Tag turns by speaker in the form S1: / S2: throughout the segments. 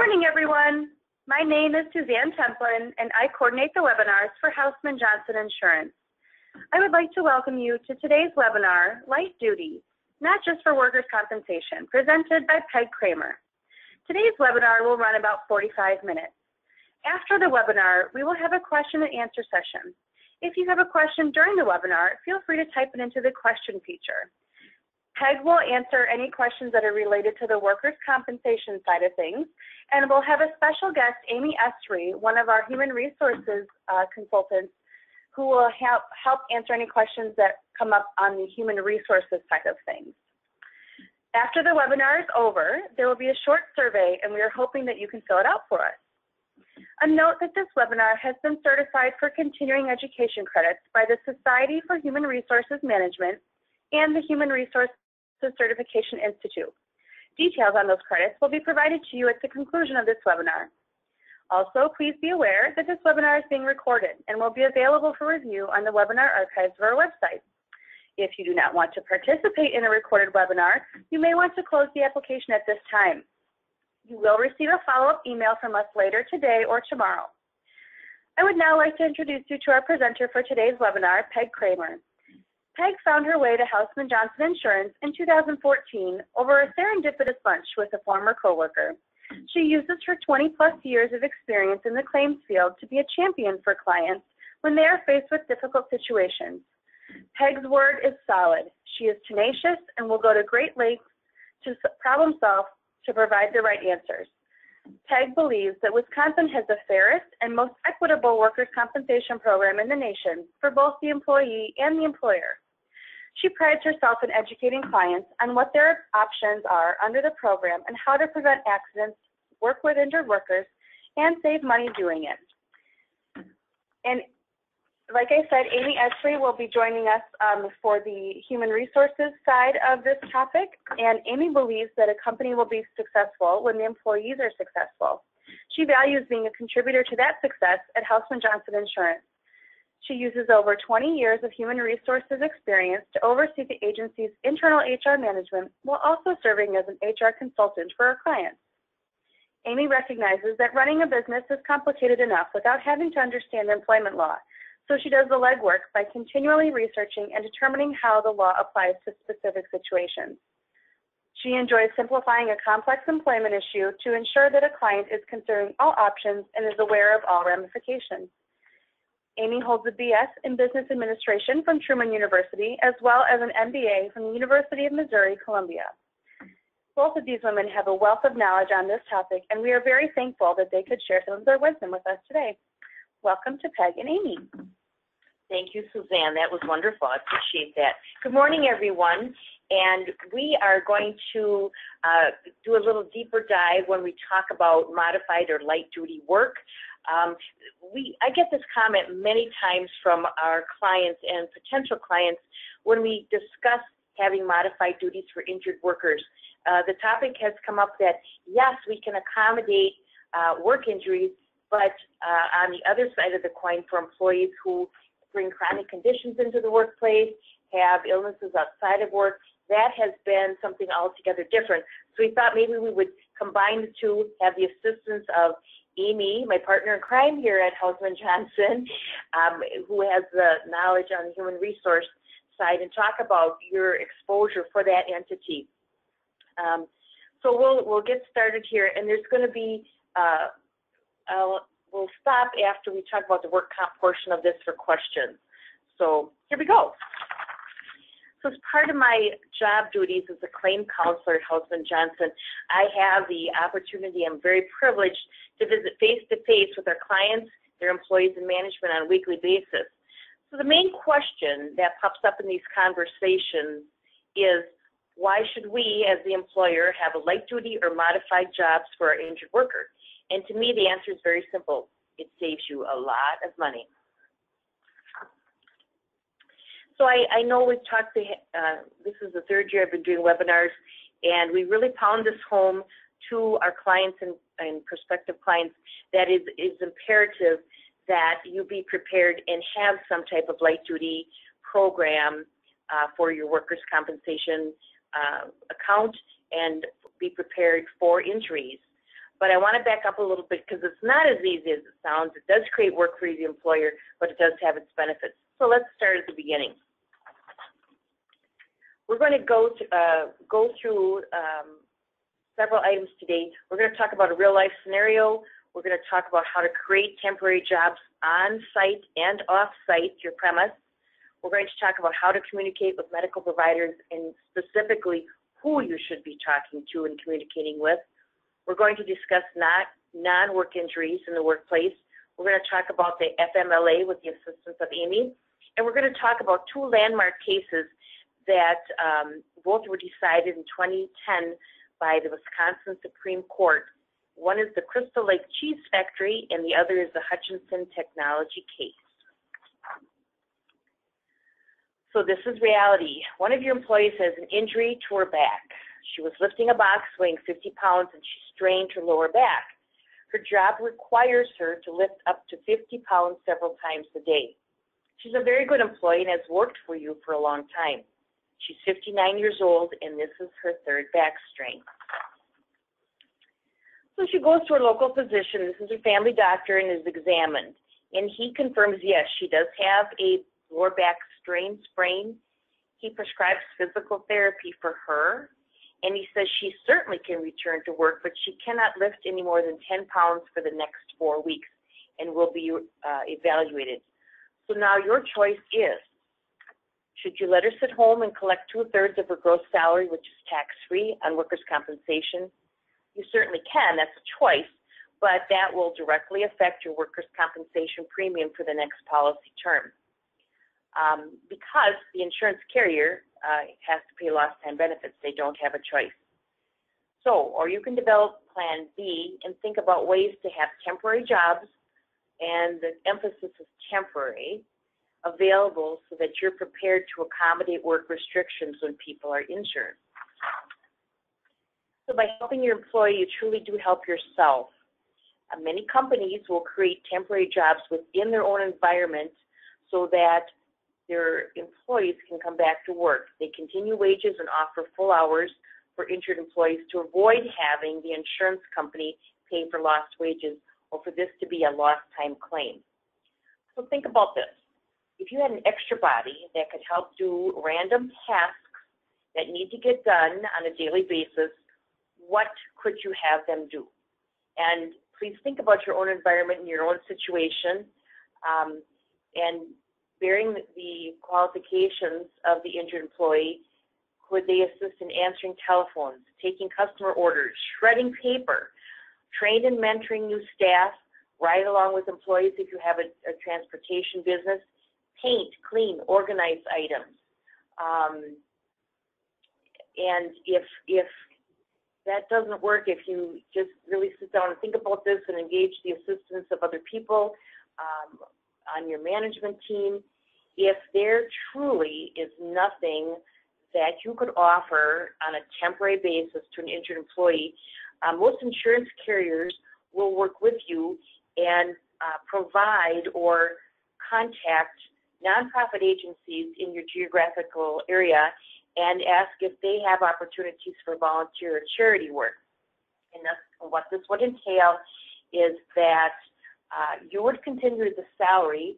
S1: morning, everyone. My name is Suzanne Templin, and I coordinate the webinars for Houseman Johnson Insurance. I would like to welcome you to today's webinar, Light Duty, Not Just for Workers' Compensation, presented by Peg Kramer. Today's webinar will run about 45 minutes. After the webinar, we will have a question and answer session. If you have a question during the webinar, feel free to type it into the question feature. Peg will answer any questions that are related to the workers' compensation side of things, and we'll have a special guest, Amy Estrie, one of our human resources consultants, who will help answer any questions that come up on the human resources side of things. After the webinar is over, there will be a short survey, and we are hoping that you can fill it out for us. A note that this webinar has been certified for continuing education credits by the Society for Human Resources Management and the Human Resources Certification Institute. Details on those credits will be provided to you at the conclusion of this webinar. Also, please be aware that this webinar is being recorded and will be available for review on the webinar archives of our website. If you do not want to participate in a recorded webinar, you may want to close the application at this time. You will receive a follow-up email from us later today or tomorrow. I would now like to introduce you to our presenter for today's webinar, Peg Kramer. Peg found her way to Houseman Johnson Insurance in 2014 over a serendipitous lunch with a former coworker. She uses her 20-plus years of experience in the claims field to be a champion for clients when they are faced with difficult situations. Peg's word is solid. She is tenacious and will go to great lengths to problem solve to provide the right answers. Peg believes that Wisconsin has the fairest and most equitable workers' compensation program in the nation for both the employee and the employer. She prides herself in educating clients on what their options are under the program and how to prevent accidents, work with injured workers, and save money doing it. And like I said, Amy Estrie will be joining us for the human resources side of this topic, and Amy believes that a company will be successful when the employees are successful. She values being a contributor to that success at Houseman Johnson Insurance. She uses over 20 years of human resources experience to oversee the agency's internal HR management while also serving as an HR consultant for her clients. Amy recognizes that running a business is complicated enough without having to understand employment law, so she does the legwork by continually researching and determining how the law applies to specific situations. She enjoys simplifying a complex employment issue to ensure that a client is considering all options and is aware of all ramifications. Amy holds a BS in Business Administration from Truman University, as well as an MBA from the University of Missouri, Columbia. Both of these women have a wealth of knowledge on this topic, and we are very thankful that they could share some of their wisdom with us today. Welcome to Peg and Amy.
S2: Thank you, Suzanne. That was wonderful. I appreciate that. Good morning, everyone. And we are going to do a little deeper dive when we talk about modified or light duty work. I get this comment many times from our clients and potential clients when we discuss having modified duties for injured workers. The topic has come up that, yes, we can accommodate work injuries, but on the other side of the coin, for employees who bring chronic conditions into the workplace, have illnesses outside of work, that has been something altogether different. So we thought maybe we would combine the two, have the assistance of Amy, my partner in crime here at Houseman Johnson, who has the knowledge on the human resource side, and talk about your exposure for that entity. So we'll get started here, and there's going to be, we'll stop after we talk about the work comp portion of this for questions. So here we go. So as part of my job duties as a claim counselor at Houseman Johnson, I have the opportunity, I'm very privileged to visit face-to-face with our clients, their employees, and management on a weekly basis. So the main question that pops up in these conversations is, why should we, as the employer, have a light duty or modified jobs for our injured worker? And to me, the answer is very simple. It saves you a lot of money. So I know we've talked to, this is the third year I've been doing webinars, and we really pound this home to our clients and prospective clients that it is imperative that you be prepared and have some type of light duty program for your workers' compensation account and be prepared for injuries. But I want to back up a little bit because it's not as easy as it sounds. It does create work for the employer, but it does have its benefits. So let's start at the beginning. We're going to go through several items today. We're going to talk about a real-life scenario. We're going to talk about how to create temporary jobs on-site and off-site, your premise. We're going to talk about how to communicate with medical providers and specifically who you should be talking to and communicating with. We're going to discuss non-work injuries in the workplace. We're going to talk about the FMLA with the assistance of Amy. And we're going to talk about two landmark cases that both were decided in 2010 by the Wisconsin Supreme Court. One is the Crystal Lake Cheese Factory, and the other is the Hutchinson Technology case. So this is reality. One of your employees has an injury to her back. She was lifting a box weighing 50 pounds, and she strained her lower back. Her job requires her to lift up to 50 pounds several times a day. She's a very good employee and has worked for you for a long time. She's 59 years old, and this is her third back strain. So she goes to her local physician. This is her family doctor, and is examined. And he confirms, yes, she does have a lower back sprain. He prescribes physical therapy for her, and he says she certainly can return to work, but she cannot lift any more than 10 pounds for the next 4 weeks and will be evaluated. So now your choice is, should you let her sit home and collect 2/3 of her gross salary, which is tax-free on workers' compensation? You certainly can, that's a choice, but that will directly affect your workers' compensation premium for the next policy term. Because the insurance carrier has to pay lost time benefits. They don't have a choice. So, or you can develop plan B and think about ways to have temporary jobs, and the emphasis is temporary, available so that you're prepared to accommodate work restrictions when people are injured. So by helping your employee, you truly do help yourself. Many companies will create temporary jobs within their own environment so that their employees can come back to work. They continue wages and offer full hours for injured employees to avoid having the insurance company pay for lost wages or for this to be a lost time claim. So think about this. If you had an extra body that could help do random tasks that need to get done on a daily basis, what could you have them do? And please think about your own environment and your own situation, and bearing the qualifications of the injured employee. Could they assist in answering telephones, taking customer orders, shredding paper, trained in mentoring new staff, ride along with employees if you have a transportation business, paint, clean, organize items. And if that doesn't work, if you just really sit down and think about this and engage the assistance of other people on your management team, if there truly is nothing that you could offer on a temporary basis to an injured employee, most insurance carriers will work with you and provide or contact nonprofit agencies in your geographical area and ask if they have opportunities for volunteer or charity work. And that's what this would entail is that you would continue the salary,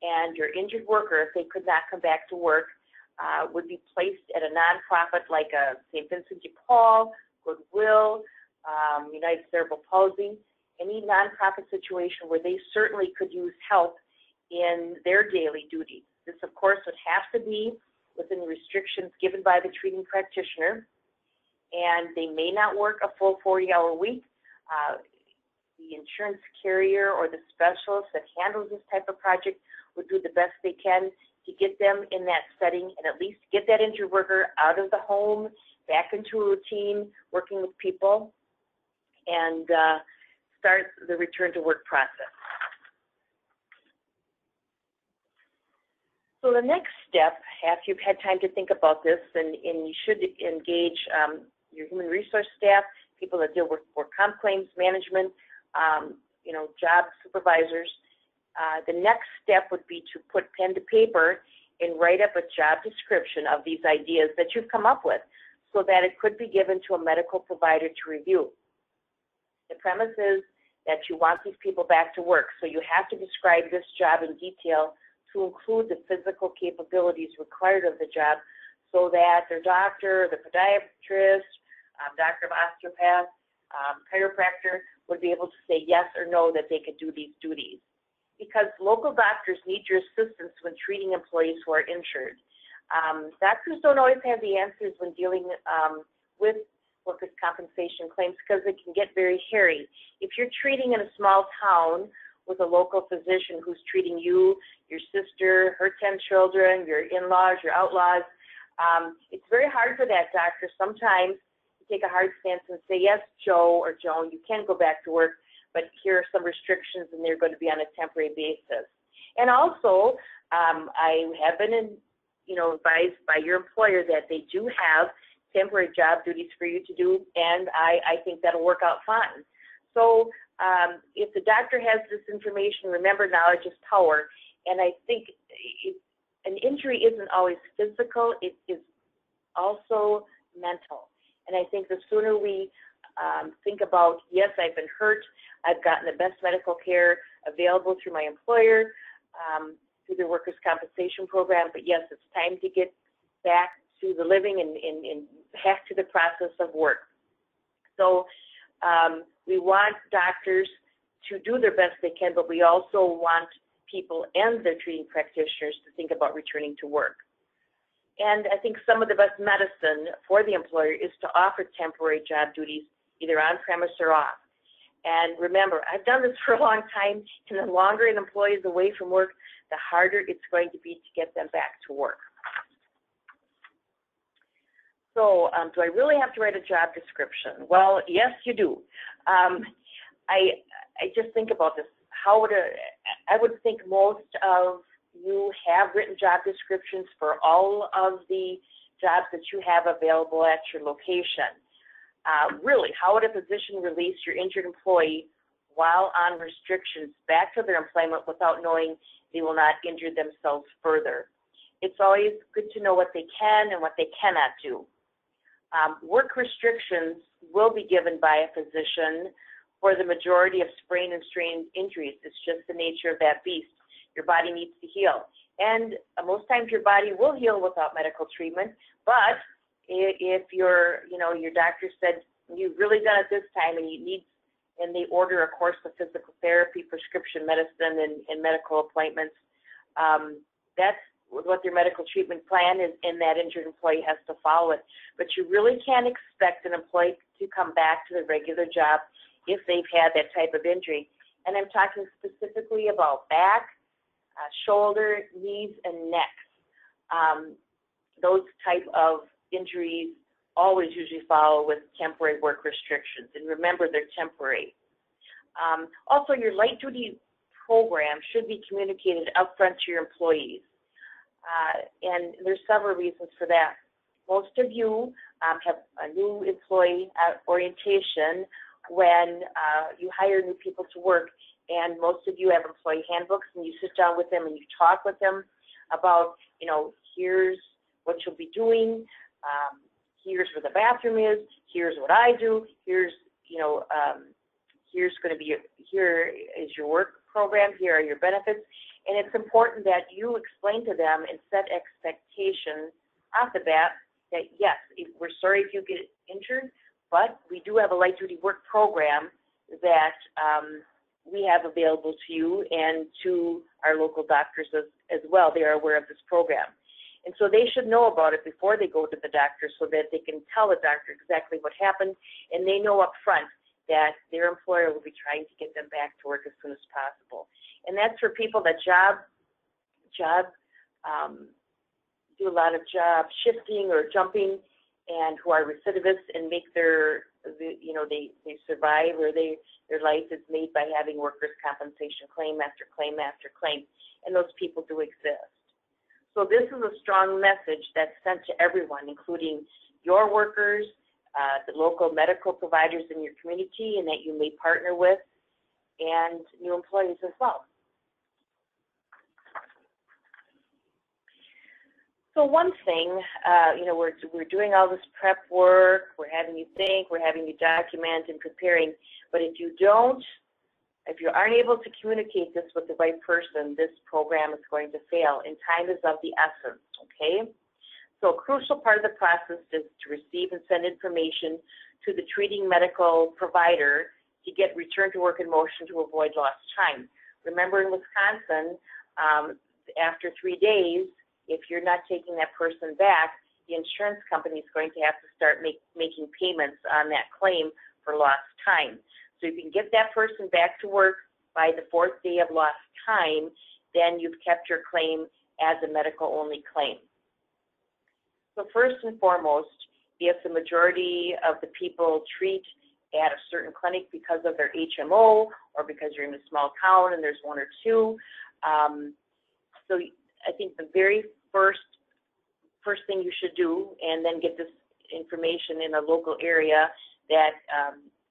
S2: and your injured worker, if they could not come back to work, would be placed at a nonprofit like St. Vincent de Paul, Goodwill, United Cerebral Palsy, any nonprofit situation where they certainly could use help in their daily duties. This, of course, would have to be within the restrictions given by the treating practitioner, and they may not work a full 40-hour week. The insurance carrier or the specialist that handles this type of project would do the best they can to get them in that setting and at least get that injured worker out of the home, back into a routine, working with people, and start the return to work process. So the next step, after you've had time to think about this, and you should engage your human resource staff, people that deal with work comp claims management, job supervisors. The next step would be to put pen to paper and write up a job description of these ideas that you've come up with so that it could be given to a medical provider to review. The premise is that you want these people back to work, so you have to describe this job in detail to include the physical capabilities required of the job so that their doctor, the podiatrist, doctor of osteopath, chiropractor would be able to say yes or no that they could do these duties. Because local doctors need your assistance when treating employees who are injured. Doctors don't always have the answers when dealing with workers' compensation claims because it can get very hairy. If you're treating in a small town with a local physician who's treating you, your sister, her 10 children, your in-laws, your outlaws, it's very hard for that doctor sometimes to take a hard stance and say, yes, Joe or Joan, you can go back to work, but here are some restrictions and they're going to be on a temporary basis. And also, I have been advised by your employer that they do have temporary job duties for you to do, and I think that'll work out fine. So if the doctor has this information, remember, knowledge is power, and I think an injury isn't always physical, it is also mental. And I think the sooner we think about, yes, I've been hurt, I've gotten the best medical care available through my employer, through the workers' compensation program, but yes, it's time to get back to the living and back to the process of work. So we want doctors to do their best they can, but we also want people and their treating practitioners to think about returning to work. And I think some of the best medicine for the employer is to offer temporary job duties, either on premise or off. And remember, I've done this for a long time, and the longer an employee is away from work, the harder it's going to be to get them back to work. So do I really have to write a job description? Well, yes, you do. I just think about this. I would think most of you have written job descriptions for all of the jobs that you have available at your location. Really, how would a physician release your injured employee while on restrictions back to their employment without knowing they will not injure themselves further? It's always good to know what they can and what they cannot do. Work restrictions will be given by a physician for the majority of sprain and strain injuries. It's just the nature of that beast. Your body needs to heal. And most times your body will heal without medical treatment, but if your doctor said you've really done it this time and they order a course of physical therapy, prescription medicine, and medical appointments, that's what their medical treatment plan is, and that injured employee has to follow it. But you really can't expect an employee to come back to the regular job if they've had that type of injury. And I'm talking specifically about back, shoulder, knees, and neck. Those type of injuries always usually follow with temporary work restrictions. And remember, they're temporary. Also, your light duty program should be communicated upfront to your employees. And there's several reasons for that. Most of you have a new employee orientation when you hire new people to work, and most of you have employee handbooks, and you sit down with them and you talk with them about, here's what you'll be doing, here's where the bathroom is, here's what I do, here's here is your work program, here are your benefits. And it's important that you explain to them and set expectations off the bat that, yes, we're sorry if you get injured, but we do have a light duty work program that we have available to you and to our local doctors as well. They are aware of this program. And so they should know about it before they go to the doctor so that they can tell the doctor exactly what happened, and they know up front that their employer will be trying to get them back to work as soon as possible. And that's for people that do a lot of job shifting or jumping, and who are recidivists and make they survive, or their life is made by having workers' compensation claim after claim after claim, and those people do exist. So this is a strong message that's sent to everyone, including your workers, the local medical providers in your community and that you may partner with, and new employees as well. So one thing, we're doing all this prep work, we're having you think, we're having you document and preparing, but if you aren't able to communicate this with the right person, this program is going to fail, and time is of the essence, okay? So a crucial part of the process is to receive and send information to the treating medical provider to get return to work in motion to avoid lost time. Remember, in Wisconsin, after 3 days, if you're not taking that person back, the insurance company is going to have to start making payments on that claim for lost time. So if you can get that person back to work by the 4th day of lost time, then you've kept your claim as a medical-only claim. So first and foremost, if the majority of the people treat at a certain clinic because of their HMO or because you're in a small town and there's one or two, so I think the very first thing you should do, and then get this information in a local area that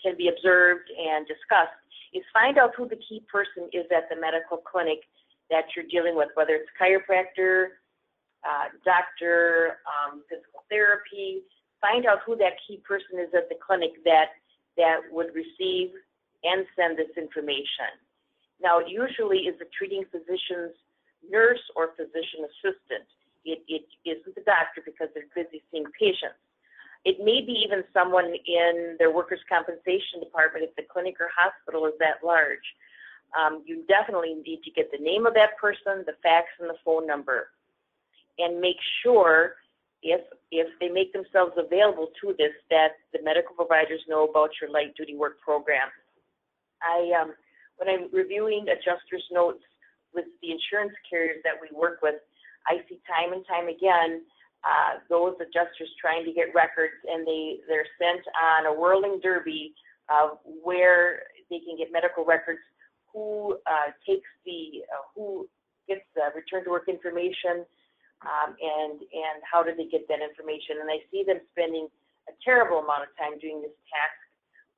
S2: can be observed and discussed, is find out who the key person is at the medical clinic that you're dealing with, whether it's chiropractor, doctor, physical therapy. Find out who that key person is at the clinic that would receive and send this information. Now, it usually is the treating physician's nurse or physician assistant. It isn't the doctor because they're busy seeing patients. It may be even someone in their workers' compensation department if the clinic or hospital is that large. You definitely need to get the name of that person, the fax, and the phone number. And make sure, if they make themselves available to this, that the medical providers know about your light duty work program. When I'm reviewing adjusters' notes with the insurance carriers that we work with, I see time and time again those adjusters trying to get records, and they're sent on a whirling derby of where they can get medical records, who gets the return to work information, and how do they get that information. And I see them spending a terrible amount of time doing this task,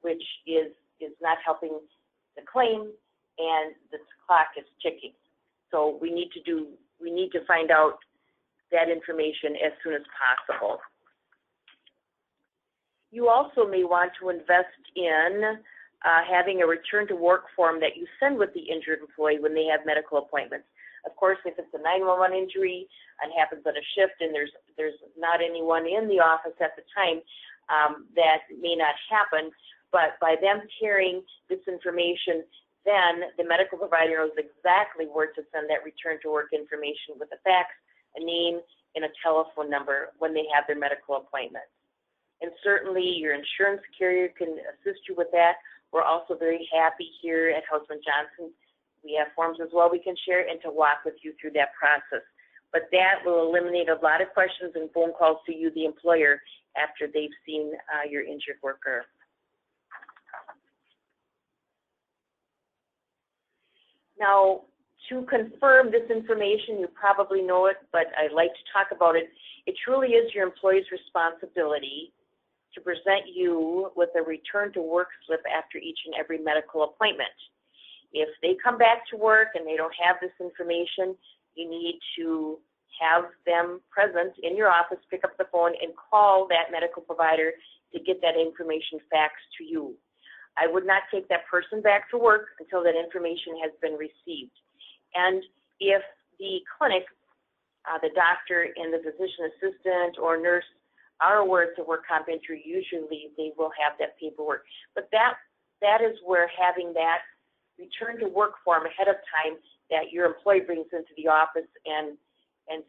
S2: which is not helping the claim, and the clock is ticking. So we need to find out that information as soon as possible. You also may want to invest in having a return to work form that you send with the injured employee when they have medical appointments. Of course, if it's a 911 injury and happens on a shift and there's not anyone in the office at the time, that may not happen. But by them carrying this information, then the medical provider knows exactly where to send that return to work information with a fax, a name, and a telephone number when they have their medical appointments. And certainly your insurance carrier can assist you with that. We're also very happy here at Hausman Johnson. We have forms as well we can share and to walk with you through that process. But that will eliminate a lot of questions and phone calls to you, the employer, after they've seen your injured worker. Now, to confirm this information, you probably know it, but I'd like to talk about it. It truly is your employee's responsibility to present you with a return to work slip after each and every medical appointment. If they come back to work and they don't have this information, you need to have them present in your office, pick up the phone, and call that medical provider to get that information faxed to you. I would not take that person back to work until that information has been received. And if the clinic, the doctor and the physician assistant or nurse are aware it's a work comp injury, usually they will have that paperwork. But that is where having that return to work form ahead of time that your employee brings into the office and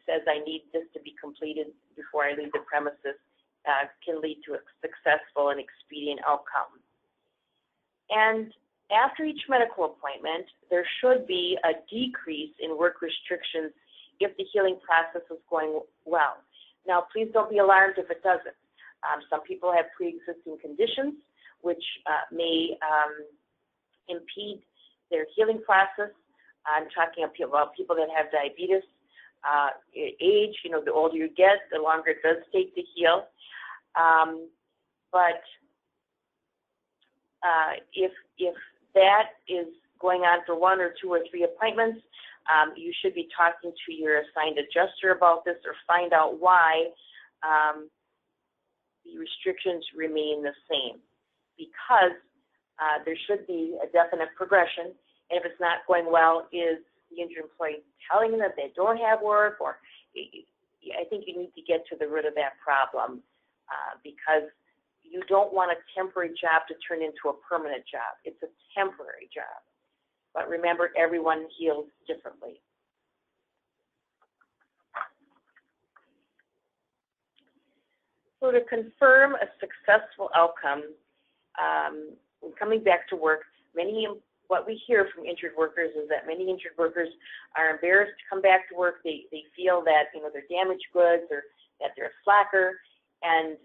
S2: says, I need this to be completed before I leave the premises, can lead to a successful and expedient outcome. And after each medical appointment, there should be a decrease in work restrictions if the healing process is going well. Now, please don't be alarmed if it doesn't. Some people have pre-existing conditions which may impede their healing process. I'm talking about people that have diabetes, age. The older you get, the longer it does take to heal. But if that is going on for 1 or 2 or 3 appointments, you should be talking to your assigned adjuster about this, or find out why the restrictions remain the same, because there should be a definite progression. And if it's not going well, is the injured employee telling them that they don't have work? Or I think you need to get to the root of that problem, because you don't want a temporary job to turn into a permanent job. It's a temporary job. But remember, everyone heals differently. So to confirm a successful outcome, when coming back to work, what we hear from injured workers is that many injured workers are embarrassed to come back to work. They feel that they're damaged goods, or that they're a slacker, and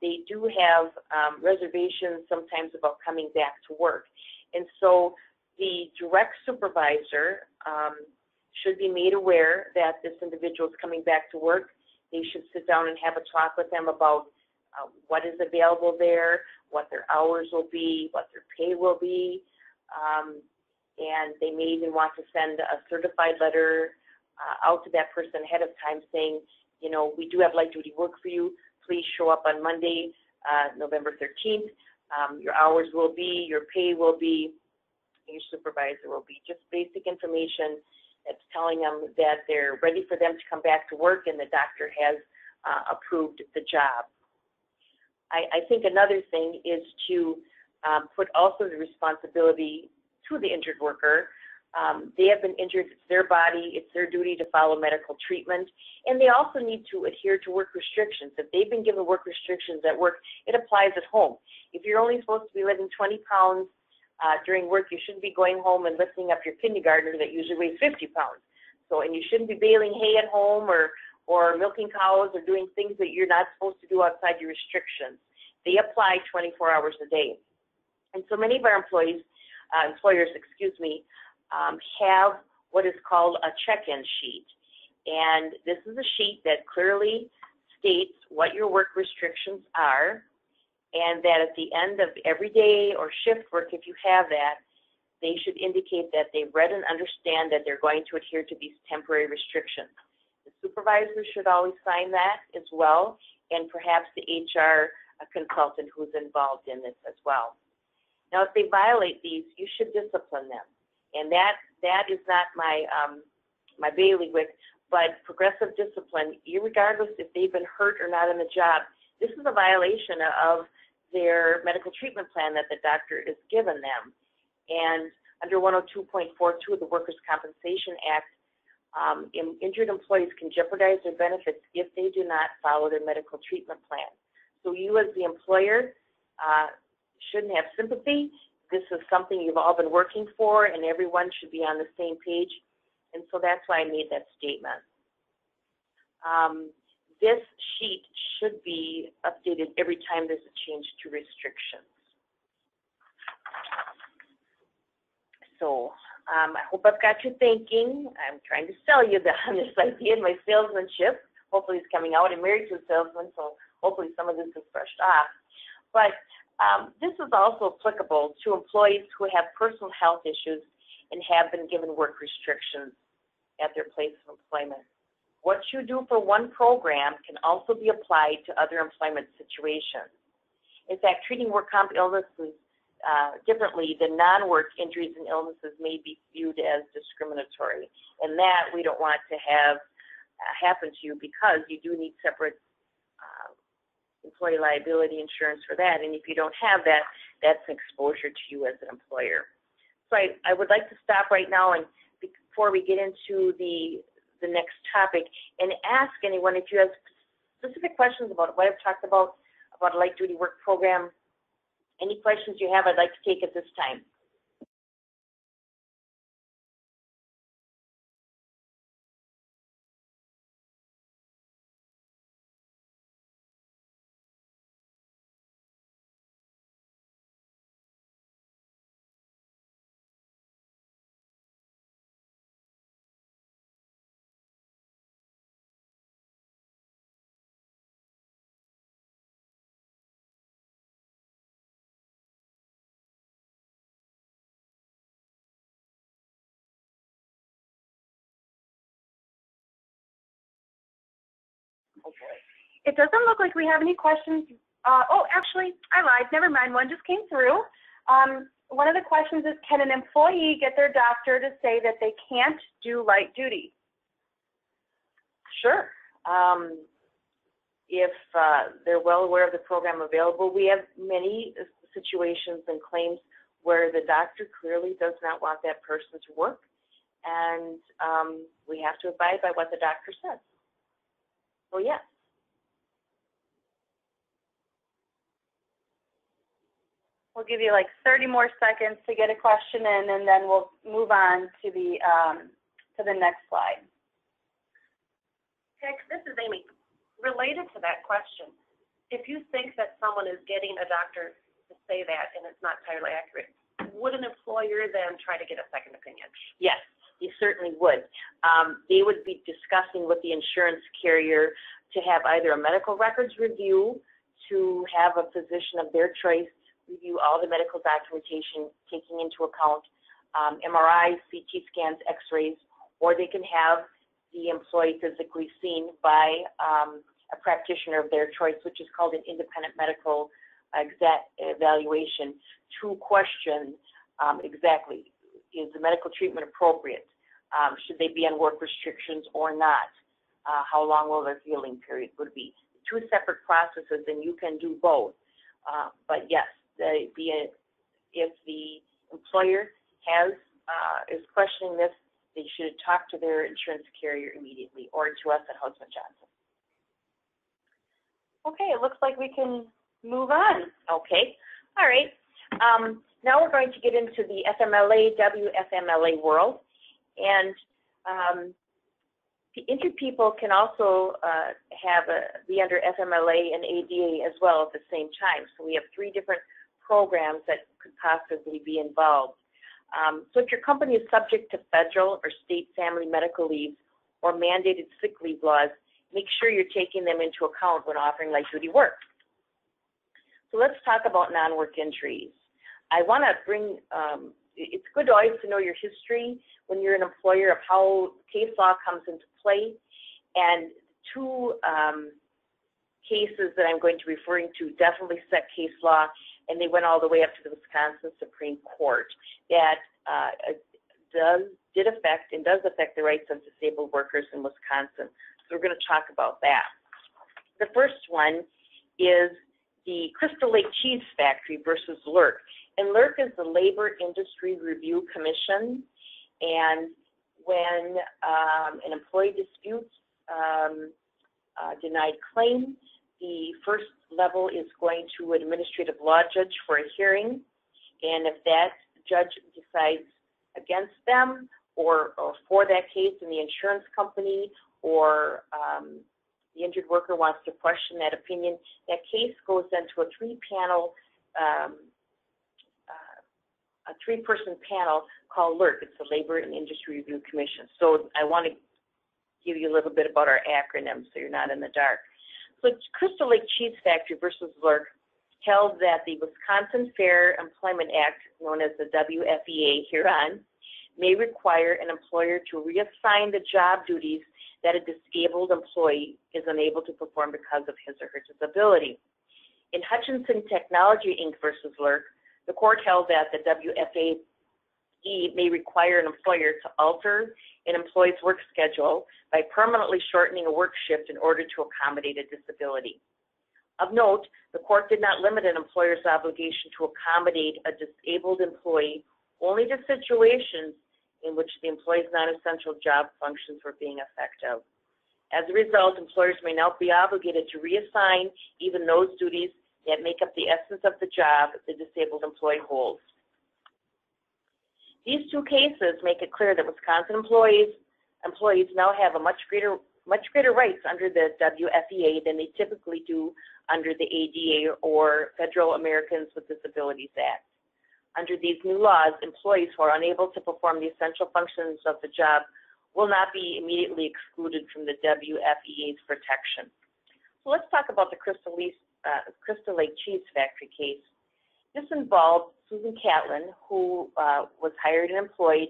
S2: they do have reservations sometimes about coming back to work. And so the direct supervisor should be made aware that this individual is coming back to work. They should sit down and have a talk with them about what is available there, what their hours will be, what their pay will be, and they may even want to send a certified letter out to that person ahead of time saying, we do have light duty work for you. Please show up on Monday, November 13th. Your hours will be, your pay will be, your supervisor will be. Just basic information that's telling them that they're ready for them to come back to work and the doctor has approved the job. I think another thing is to put also the responsibility to the injured worker. They have been injured, it's their body, it's their duty to follow medical treatment, and they also need to adhere to work restrictions. If they've been given work restrictions at work, it applies at home. If you're only supposed to be lifting 20 pounds during work, you shouldn't be going home and lifting up your kindergartner that usually weighs 50 pounds. And you shouldn't be baling hay at home or milking cows or doing things that you're not supposed to do outside your restrictions. They apply 24 hours a day. And so many of our employers, have what is called a check-in sheet. And this is a sheet that clearly states what your work restrictions are, and that at the end of every day or shift work, if you have that, they should indicate that they've read and understand that they're going to adhere to these temporary restrictions. The supervisor should always sign that as well, and perhaps the HR consultant who's involved in this as well. Now, if they violate these, you should discipline them. And that is not my bailiwick, but progressive discipline, irregardless if they've been hurt or not in the job. This is a violation of their medical treatment plan that the doctor has given them. And under 102.42 of the Workers' Compensation Act, injured employees can jeopardize their benefits if they do not follow their medical treatment plan. So you as the employer shouldn't have sympathy. This is something you've all been working for, and everyone should be on the same page. And so that's why I made that statement. This sheet should be updated every time there's a change to restrictions. So I hope I've got you thinking. I'm trying to sell you on this idea, my salesmanship. Hopefully it's coming out. I'm married to a salesman, so hopefully some of this is brushed off. But this is also applicable to employees who have personal health issues and have been given work restrictions at their place of employment. What you do for one program can also be applied to other employment situations. In fact, treating work comp illnesses differently than non-work injuries and illnesses may be viewed as discriminatory. And that we don't want to have happen to you, because you do need separate employee liability insurance for that. And if you don't have that, that's an exposure to you as an employer. So I would like to stop right now, and before we get into the next topic, and ask anyone if you have specific questions about what I've talked about a light duty work program. Any questions you have, I'd like to take at this time. Oh, boy.
S1: It doesn't look like we have any questions. Oh, actually, I lied. Never mind. One just came through. One of the questions is, can an employee get their doctor to say that they can't do light duty?
S2: Sure. If they're well aware of the program available, we have many situations and claims where the doctor clearly does not want that person to work, and we have to abide by what the doctor says. So, yes.
S1: We'll give you like 30 more seconds to get a question in, and then we'll move on to the next slide.
S3: Heck, this is Amy. Related to that question, if you think that someone is getting a doctor to say that and it's not entirely accurate, would an employer then try to get a second opinion?
S2: Yes, they certainly would. They would be discussing with the insurance carrier to have either a medical records review, to have a physician of their choice review all the medical documentation, taking into account MRIs, CT scans, x-rays, or they can have the employee physically seen by a practitioner of their choice, which is called an independent medical evaluation, to question exactly, is the medical treatment appropriate? Should they be on work restrictions or not? How long will their healing period would be? Two separate processes, and you can do both. But yes, if the employer is questioning this, they should talk to their insurance carrier immediately, or to us at Houseman Johnson.
S1: Okay, it looks like we can move on.
S2: Okay, all right. Now we're going to get into the FMLA, WFMLA world, and injured people can also be under FMLA and ADA as well at the same time. So we have 3 different programs that could possibly be involved. So if your company is subject to federal or state family medical leave or mandated sick leave laws, make sure you're taking them into account when offering light duty work. So let's talk about non-work injuries. I want to bring, it's good always to know your history when you're an employer of how case law comes into play. And 2 cases that I'm going to be referring to definitely set case law, and they went all the way up to the Wisconsin Supreme Court that did affect and does affect the rights of disabled workers in Wisconsin. So we're going to talk about that. The first one is the Crystal Lake Cheese Factory versus LIRC. And LIRC is the Labor Industry Review Commission. And when an employee disputes denied claim, the first level is going to an administrative law judge for a hearing. And if that judge decides against them or for that case, and the insurance company or the injured worker wants to question that opinion, that case goes into a 3-person panel called LIRC. It's the Labor and Industry Review Commission. So I want to give you a little bit about our acronyms so you're not in the dark. So Crystal Lake Cheese Factory versus LIRC held that the Wisconsin Fair Employment Act, known as the WFEA hereon, may require an employer to reassign the job duties that a disabled employee is unable to perform because of his or her disability. In Hutchinson Technology, Inc. versus LIRC, the court held that the WFAE may require an employer to alter an employee's work schedule by permanently shortening a work shift in order to accommodate a disability. Of note, the court did not limit an employer's obligation to accommodate a disabled employee only to situations in which the employee's non-essential job functions were being effective. As a result, employers may now be obligated to reassign even those duties that make up the essence of the job the disabled employee holds. These 2 cases make it clear that Wisconsin employees now have a much greater rights under the WFEA than they typically do under the ADA or Federal Americans with Disabilities Act. Under these new laws, employees who are unable to perform the essential functions of the job will not be immediately excluded from the WFEA's protection. So let's talk about the Crystal Lake Cheese Factory case. This involved Susan Catlin, who was hired and employed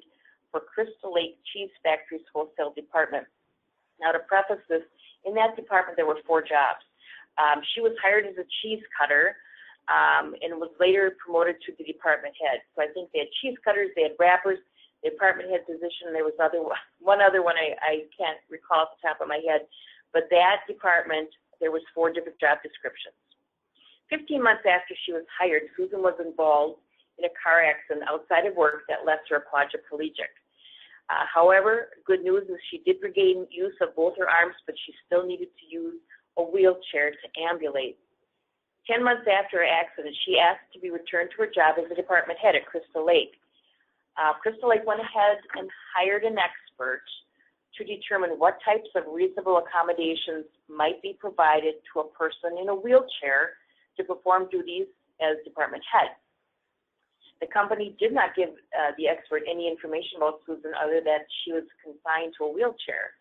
S2: for Crystal Lake Cheese Factory's wholesale department. Now, to preface this, In that department, there were 4 jobs. She was hired as a cheese cutter and was later promoted to the department head. So I think they had cheese cutters, they had wrappers, the department head position, and there was one other one I can't recall off the top of my head. But that department, there was 4 different job descriptions. 15 months after she was hired, Susan was involved in a car accident outside of work that left her quadriplegic. However, good news is she did regain use of both her arms, but she still needed to use a wheelchair to ambulate. 10 months after her accident, she asked to be returned to her job as a department head at Crystal Lake. Crystal Lake went ahead and hired an expert to determine what types of reasonable accommodations might be provided to a person in a wheelchair to perform duties as department head. The company did not give the expert any information about Susan other than she was confined to a wheelchair,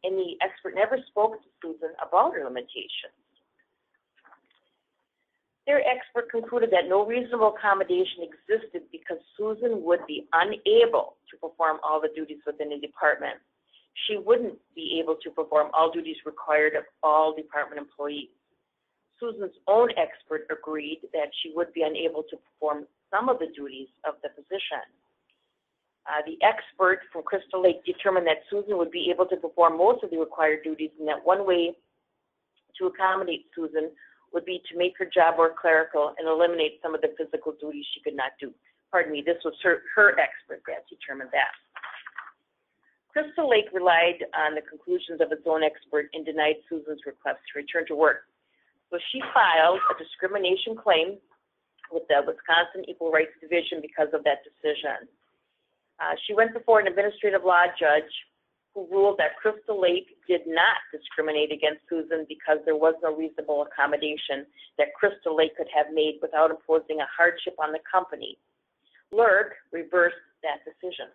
S2: and the expert never spoke to Susan about her limitations. Their expert concluded that no reasonable accommodation existed because Susan would be unable to perform all the duties within the department. She wouldn't be able to perform all duties required of all department employees. Susan's own expert agreed that she would be unable to perform some of the duties of the position. The expert from Crystal Lake determined that Susan would be able to perform most of the required duties, and that one way to accommodate Susan would be to make her job more clerical and eliminate some of the physical duties she could not do. Pardon me, this was her expert that determined that. Crystal Lake relied on the conclusions of its own expert and denied Susan's request to return to work. So she filed a discrimination claim with the Wisconsin Equal Rights Division because of that decision. She went before an administrative law judge who ruled that Crystal Lake did not discriminate against Susan because there was no reasonable accommodation that Crystal Lake could have made without imposing a hardship on the company. Lurk reversed that decision.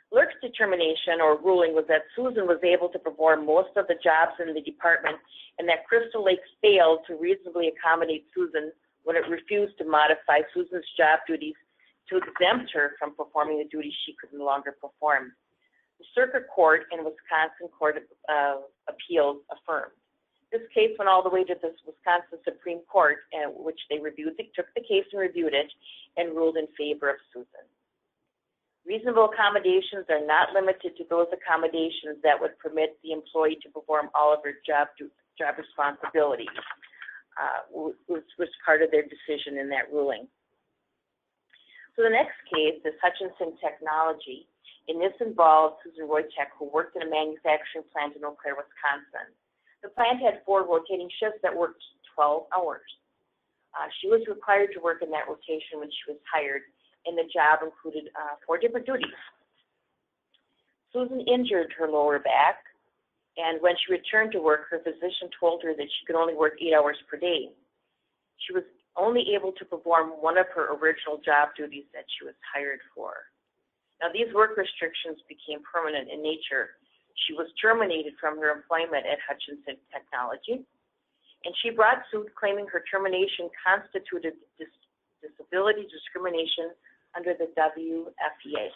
S2: Lurk's determination or ruling was that Susan was able to perform most of the jobs in the department and that Crystal Lake failed to reasonably accommodate Susan when it refused to modify Susan's job duties to exempt her from performing the duties she could no longer perform. The Circuit Court and Wisconsin Court of Appeals affirmed. This case went all the way to the Wisconsin Supreme Court, which they took the case and reviewed it and ruled in favor of Susan. Reasonable accommodations are not limited to those accommodations that would permit the employee to perform all of her job responsibilities, which was part of their decision in that ruling. So the next case is Hutchinson Technology, and this involved Susan Roytek, who worked in a manufacturing plant in Eau Claire, Wisconsin. The plant had 4 rotating shifts that worked 12 hours. She was required to work in that rotation when she was hired, and the job included 4 different duties. Susan injured her lower back, and when she returned to work, her physician told her that she could only work 8 hours per day. She was only able to perform one of her original job duties that she was hired for. Now, these work restrictions became permanent in nature. She was terminated from her employment at Hutchinson Technology, and she brought suit claiming her termination constituted disability discrimination under the WFEA.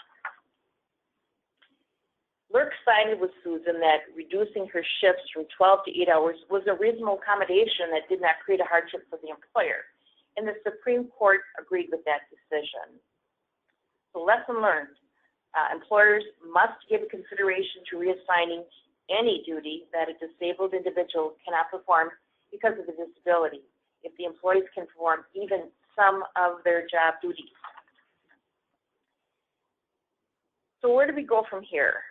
S2: Lurk sided with Susan that reducing her shifts from 12 to 8 hours was a reasonable accommodation that did not create a hardship for the employer, and the Supreme Court agreed with that decision. So lesson learned, employers must give consideration to reassigning any duty that a disabled individual cannot perform because of a disability, if the employees can perform even some of their job duties. So where do we go from here?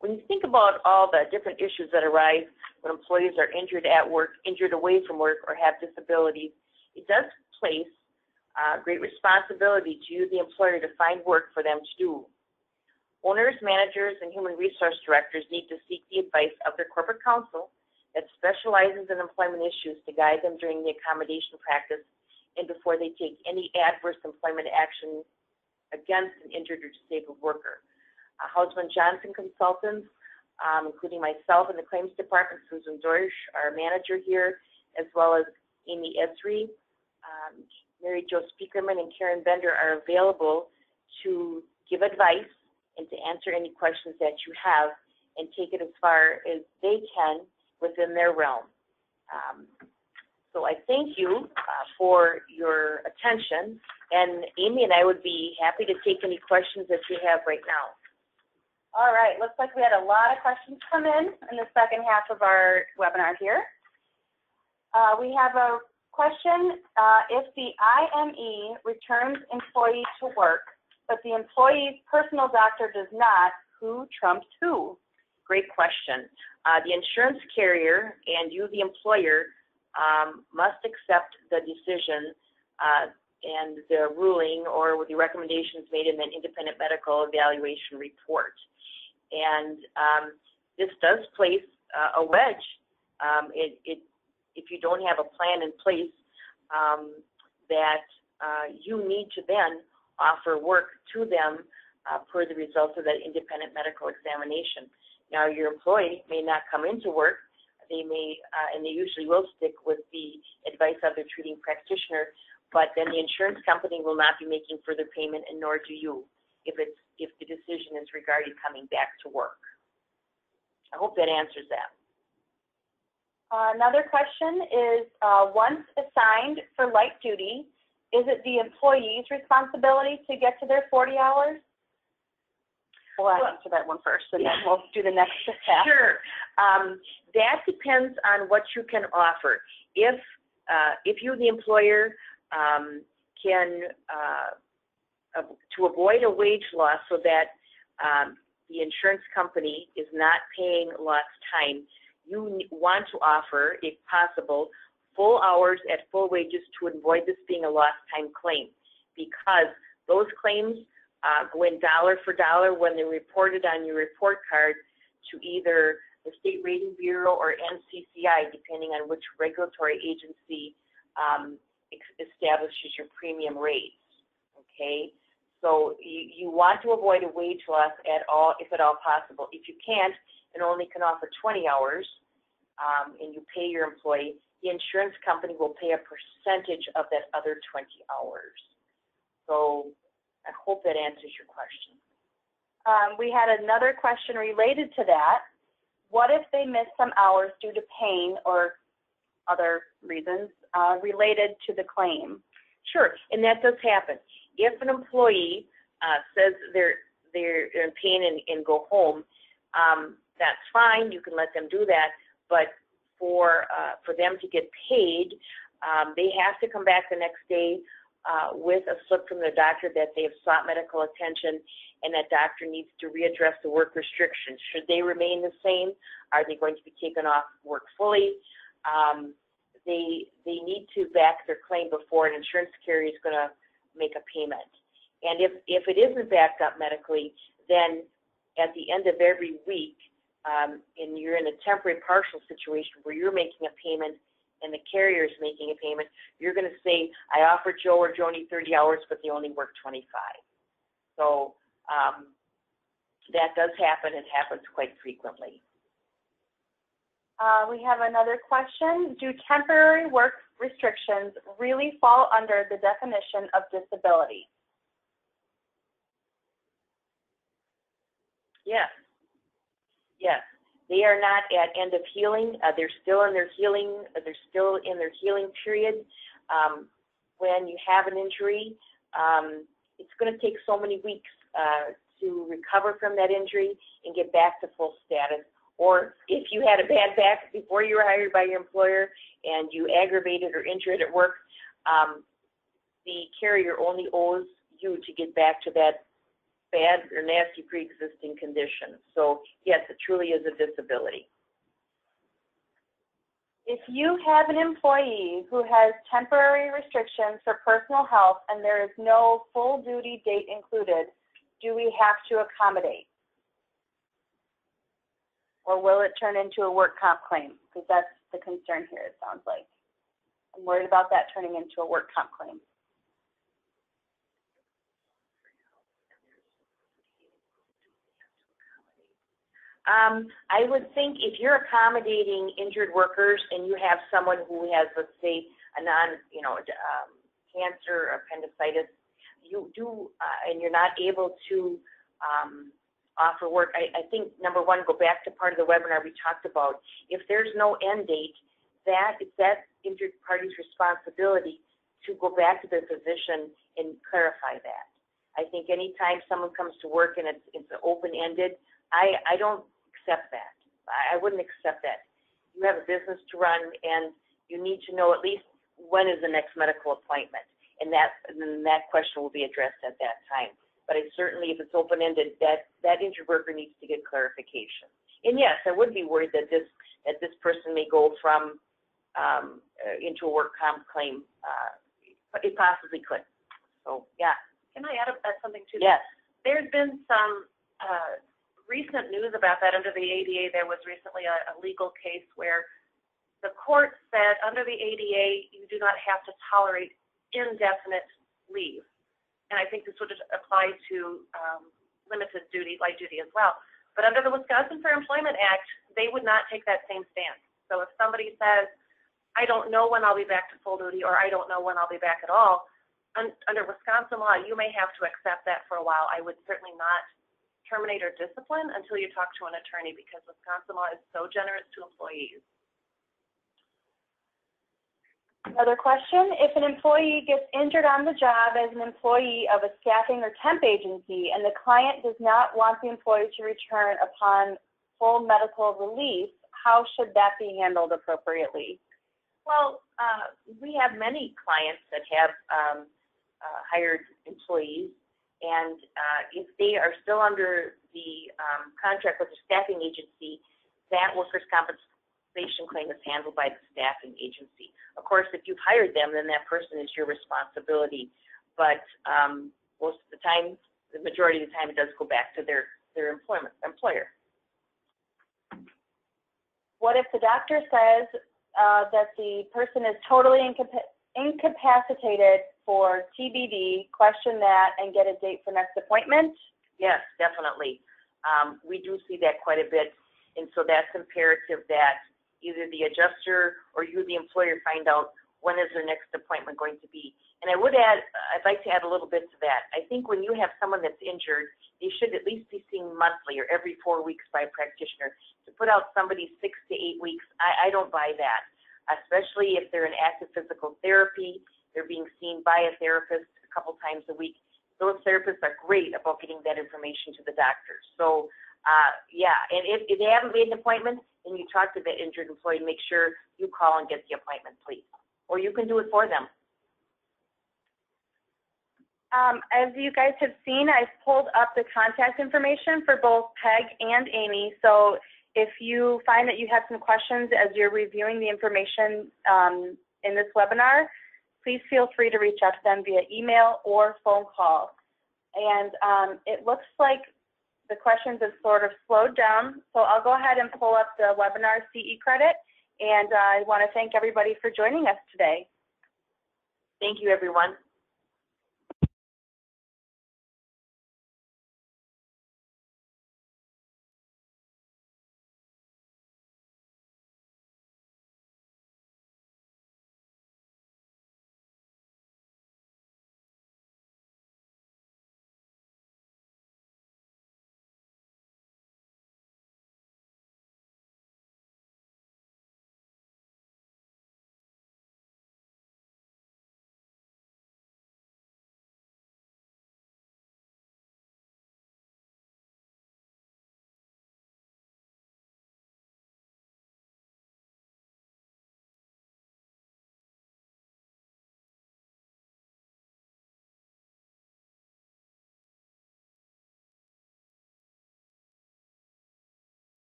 S2: When you think about all the different issues that arise when employees are injured at work, injured away from work, or have disabilities, it does place great responsibility to you, the employer, to find work for them to do. Owners, managers, and human resource directors need to seek the advice of their corporate counsel that specializes in employment issues to guide them during the accommodation practice and before they take any adverse employment action against an injured or disabled worker. Hausman Johnson Consultants, including myself in the claims department, Susan Dorsch, our manager here, as well as Amy Esri, Mary Jo Speakerman, and Karen Bender are available to give advice and to answer any questions that you have and take it as far as they can within their realm. So I thank you for your attention, and Amy and I would be happy to take any questions that you have right now.
S1: All right, looks like we had a lot of questions come in the second half of our webinar here. We have a question, if the IME returns employee to work, but the employee's personal doctor does not, who trumps who?
S2: Great question. The insurance carrier and you, the employer, must accept the decision and the ruling or the recommendations made in an independent medical evaluation report. And this does place a wedge. If you don't have a plan in place, that you need to then offer work to them per the results of that independent medical examination. Now, your employee may not come into work. They may, and they usually will stick with the advice of their treating practitioner, but then the insurance company will not be making further payment, and nor do you, if the decision is regarding coming back to work. I hope that answers that.
S1: Another question is, once assigned for light duty, is it the employee's responsibility to get to their 40 hours? We'll answer that one first, and then we'll do the next half.
S2: Sure. That depends on what you can offer. If you, the employer, can, to avoid a wage loss so that the insurance company is not paying lost time, you want to offer, if possible, full hours at full wages to avoid this being a lost time claim, because those claims go in dollar for dollar when they're reported on your report card to either the State Rating Bureau or NCCI, depending on which regulatory agency establishes your premium rates. Okay, so you want to avoid a wage loss at all, if at all possible. If you can't and only can offer 20 hours, and you pay your employee, the insurance company will pay a percentage of that other 20 hours. So I hope that answers your question.
S1: We had another question related to that. What if they miss some hours due to pain or other reasons related to the claim?
S2: Sure, and that does happen. If an employee says they're in pain and go home, that's fine. You can let them do that. But for them to get paid, they have to come back the next day with a slip from their doctor that they have sought medical attention, and that doctor needs to readdress the work restrictions. Should they remain the same? Are they going to be taken off work fully? They need to back their claim before an insurance carrier is going to make a payment. And if it isn't backed up medically, then at the end of every week, and you're in a temporary partial situation where you're making a payment and the carrier is making a payment, you're going to say, I offered Joe or Joni 30 hours, but they only worked 25. So that does happen. It happens quite frequently.
S1: We have another question. Do temporary work restrictions really fall under the definition of disability?
S2: Yes. Yes. They are not at end of healing. They're still in their healing. They're still in their healing period. When you have an injury, it's going to take so many weeks to recover from that injury and get back to full status. Or if you had a bad back before you were hired by your employer and you aggravated or injured at work, the carrier only owes you to get back to that bad or nasty pre-existing condition. So yes, it truly is a disability.
S1: If you have an employee who has temporary restrictions for personal health and there is no full duty date included, do we have to accommodate? Or will it turn into a work comp claim? Because that's the concern here, it sounds like. I'm worried about that turning into a work comp claim.
S2: I would think if you're accommodating injured workers and you have someone who has, let's say, a cancer or appendicitis, you do, and you're not able to offer work, I think, number one, go back to part of the webinar we talked about. If there's no end date, it's that injured party's responsibility to go back to their physician and clarify that. I think anytime someone comes to work and it's open-ended, I don't accept that. I wouldn't accept that. You have a business to run, and you need to know at least when is the next medical appointment, and then that question will be addressed at that time. But certainly, if it's open-ended, that injured worker needs to get clarification. And yes, I would be worried that this person may go from into a work comp claim. It possibly could. So yeah.
S3: Can I add something to
S2: that? Yes.
S3: There's been some recent news about that under the ADA. There was recently a legal case where the court said under the ADA you do not have to tolerate indefinite leave. And I think this would apply to limited duty, light duty as well. But under the Wisconsin Fair Employment Act, they would not take that same stance. So if somebody says, I don't know when I'll be back to full duty, or I don't know when I'll be back at all, under Wisconsin law, you may have to accept that for a while. I would certainly not terminate or discipline until you talk to an attorney, because Wisconsin law is so generous to employees.
S1: Another question, if an employee gets injured on the job as an employee of a staffing or temp agency and the client does not want the employee to return upon full medical release, how should that be handled appropriately?
S2: Well, we have many clients that have hired employees, and if they are still under the contract with the staffing agency, that workers' compensation claim is handled by the staffing agency. Of course, if you've hired them, then that person is your responsibility. But most of the time, the majority of the time, it does go back to their employer.
S1: What if the doctor says that the person is totally incapacitated for TBD, question that, and get a date for next appointment?
S2: Yes, definitely. We do see that quite a bit, and so that's imperative that either the adjuster or you, the employer, find out when is their next appointment going to be. And I'd like to add a little bit to that. I think when you have someone that's injured, they should at least be seen monthly or every 4 weeks by a practitioner. To put out somebody 6 to 8 weeks, I don't buy that, especially if they're in active physical therapy, they're being seen by a therapist a couple times a week. Those therapists are great about getting that information to the doctors. So, yeah, and if they haven't made an appointment, then you talk to the injured employee, make sure you call and get the appointment, please. Or you can do it for them.
S1: As you guys have seen, I've pulled up the contact information for both Peg and Amy. So if you find that you have some questions as you're reviewing the information in this webinar, please feel free to reach out to them via email or phone call. And it looks like the questions have sort of slowed down, so I'll go ahead and pull up the webinar CE credit, and I want to thank everybody for joining us today.
S2: Thank you, everyone.